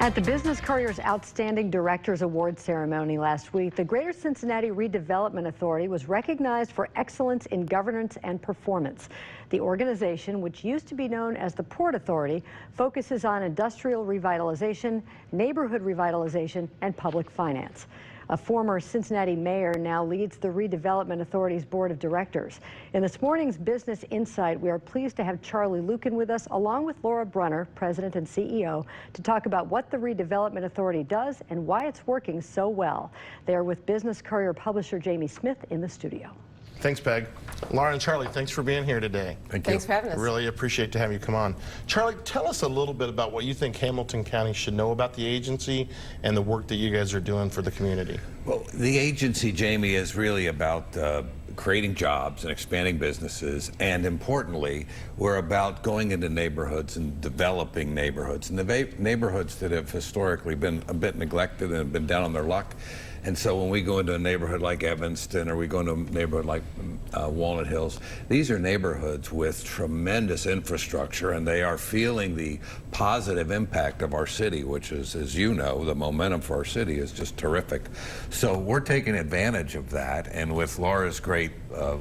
At the Business Courier's Outstanding Directors Award ceremony last week, the Greater Cincinnati Redevelopment Authority was recognized for excellence in governance and performance. The organization, which used to be known as the Port Authority, focuses on industrial revitalization, neighborhood revitalization, and public finance. A former Cincinnati mayor now leads the Redevelopment Authority's board of directors. In this morning's Business Insight, we are pleased to have Charlie Luken with us, along with Laura Brunner, president and CEO, to talk about what the Redevelopment Authority does and why it's working so well. They are with Business Courier publisher Jamie Smith in the studio. Thanks, Peg. Laura and Charlie, thanks for being here today. Thanks for having us. Really appreciate to have you come on. Charlie, tell us a little bit about what you think Hamilton County should know about the agency and the work that you guys are doing for the community. Well, the agency, Jamie, is really about creating jobs and expanding businesses, and importantly, we're about going into neighborhoods and developing neighborhoods. And the neighborhoods that have historically been a bit neglected and have been down on their luck. And so when we go into a neighborhood like Evanston, or we go into a neighborhood like Walnut Hills, these are neighborhoods with tremendous infrastructure, and they are feeling the positive impact of our city, which is, as you know, the momentum for our city is just terrific. So we're taking advantage of that, and with Laura's great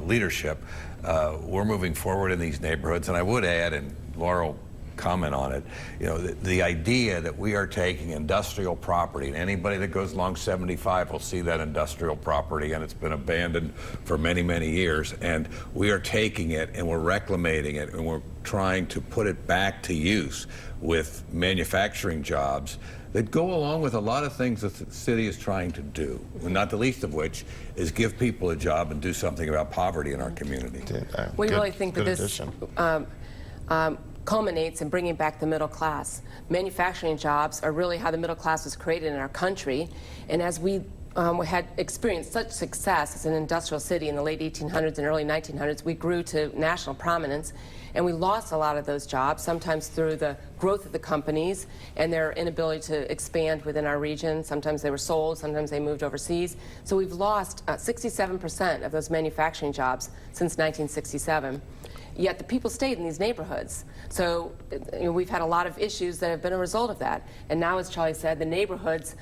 leadership, we're moving forward in these neighborhoods. And I would add, and Laura will comment on it, you know, the idea that we are taking industrial property, and anybody that goes along 75 will see that industrial property, and it's been abandoned for many, many years, and we are taking it and we're reclamating it, and we're trying to put it back to use with manufacturing jobs that go along with a lot of things that the city is trying to do, not the least of which is give people a job and do something about poverty in our community. We really think that this culminates in bringing back the middle class. Manufacturing jobs are really how the middle class was created in our country, and as we had experienced such success as an industrial city in the late 1800s and early 1900s, we grew to national prominence, and we lost a lot of those jobs, sometimes through the growth of the companies and their inability to expand within our region. Sometimes they were sold, sometimes they moved overseas. So we've lost 67% of those manufacturing jobs since 1967. Yet the people stayed in these neighborhoods. So we've had a lot of issues that have been a result of that. And now, as Charlie said, the neighborhoods,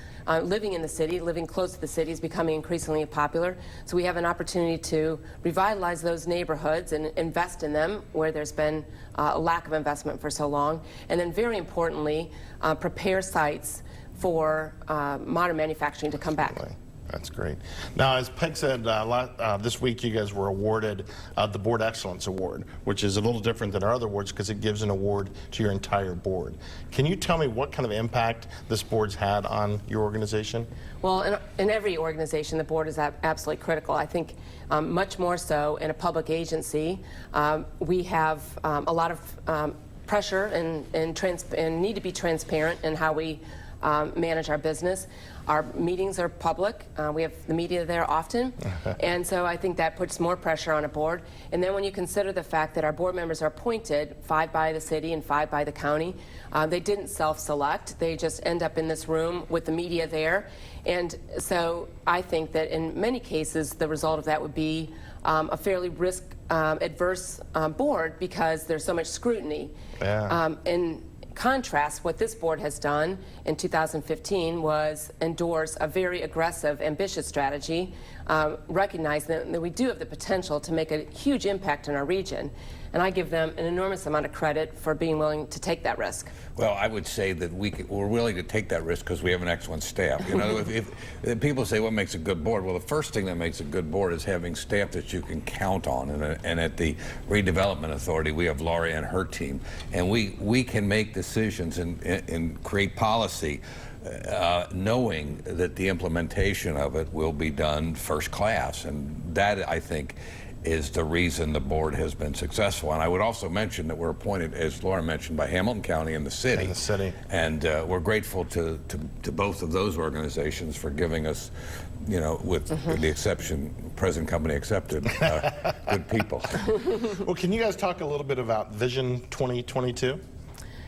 living in the city, living close to the city, is becoming increasingly popular. So we have an opportunity to revitalize those neighborhoods and invest in them where there's been a lack of investment for so long. And then, very importantly, prepare sites for modern manufacturing to come back. That's great. Now, as Peg said, this week you guys were awarded the Board Excellence Award, which is a little different than our other awards because it gives an award to your entire board. Can you tell me what kind of impact this board's had on your organization? Well, in every organization, the board is absolutely critical. I think much more so in a public agency. We have a lot of pressure and need to be transparent in how we manage our business. Our meetings are public. We have the media there often. And so I think that puts more pressure on a board. And then when you consider the fact that our board members are appointed, 5 by the city and 5 by the county, they didn't self-select. They just end up in this room with the media there. And so I think that in many cases, the result of that would be a fairly risk-adverse board because there's so much scrutiny. In contrast, what this board has done in 2015 was endorse a very aggressive, ambitious strategy, recognizing that we do have the potential to make a huge impact in our region. And I give them an enormous amount of credit for being willing to take that risk. Well, I would say that we're willing to take that risk because we have an excellent staff. You know, if people say what makes a good board, well, the first thing that makes a good board is having staff that you can count on. And at the Redevelopment Authority, we have Laura and her team, and we can make decisions and create policy knowing that the implementation of it will be done first class. And that, I think, is the reason the board has been successful. And I would also mention that we're appointed, as Laura mentioned, by Hamilton County and the city. And we're grateful to both of those organizations for giving us, you know, with the exception, present company accepted, good people. Well, can you guys talk a little bit about Vision 2022?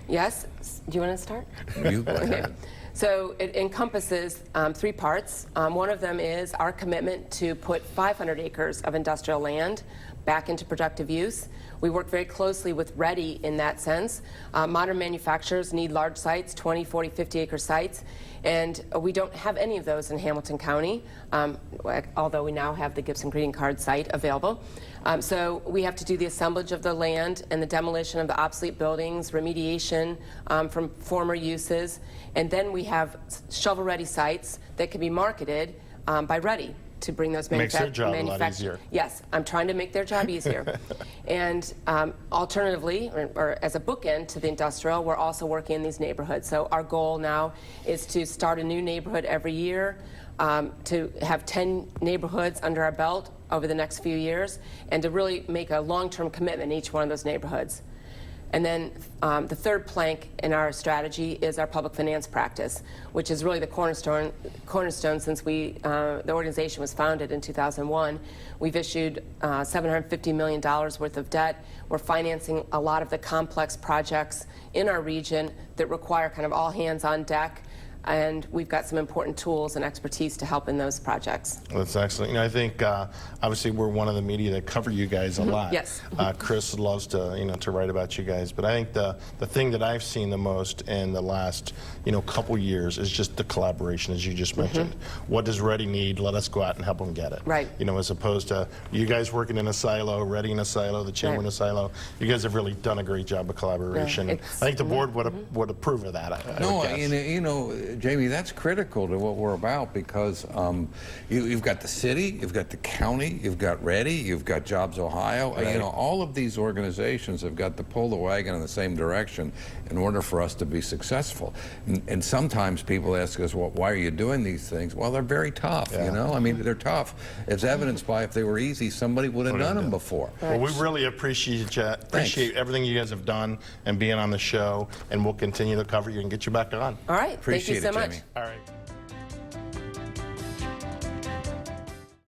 Yes. Do you want to start? Okay. So it encompasses 3 parts. One of them is our commitment to put 500 acres of industrial land back into productive use. We work very closely with Ready in that sense. Modern manufacturers need large sites, 20, 40, 50-acre sites, and we don't have any of those in Hamilton County, although we now have the Gibson Greeting Card site available. So we have to do the assemblage of the land and the demolition of the obsolete buildings, remediation from former uses, and then we have shovel-ready sites that can be marketed by Ready to bring those Makes their job a lot easier. Yes, I'm trying to make their job easier. And alternatively, or as a bookend to the industrial, we're also working in these neighborhoods. So our goal now is to start a new neighborhood every year, to have 10 neighborhoods under our belt over the next few years, and to really make a long-term commitment in each one of those neighborhoods. And then the third plank in our strategy is our public finance practice, which is really the cornerstone since the organization was founded in 2001. We've issued $750 million worth of debt. We're financing a lot of the complex projects in our region that require kind of all hands on deck. And we've got some important tools and expertise to help in those projects. That's excellent. You know, I think obviously we're one of the media that cover you guys a lot. Yes. Chris loves to to write about you guys, but I think the thing that I've seen the most in the last couple years is just the collaboration, as you just mentioned. What does Ready need? Let us go out and help them get it. Right. As opposed to you guys working in a silo, Ready in a silo, the chamber in a silo. You guys have really done a great job of collaboration. And I think the board would approve of that. I No, would guess. Jamie, that's critical to what we're about because you've got the city, you've got the county, you've got Ready, you've got Jobs Ohio. Right. All of these organizations have got to pull the wagon in the same direction in order for us to be successful. And sometimes people ask us, well, why are you doing these things? Well, they're very tough, I mean, they're tough. As evidenced by if they were easy, somebody would have done them before. Well, we really appreciate everything you guys have done and being on the show, and we'll continue to cover you and get you back on. All right. Appreciate Thank you so it, much. Jamie. All right.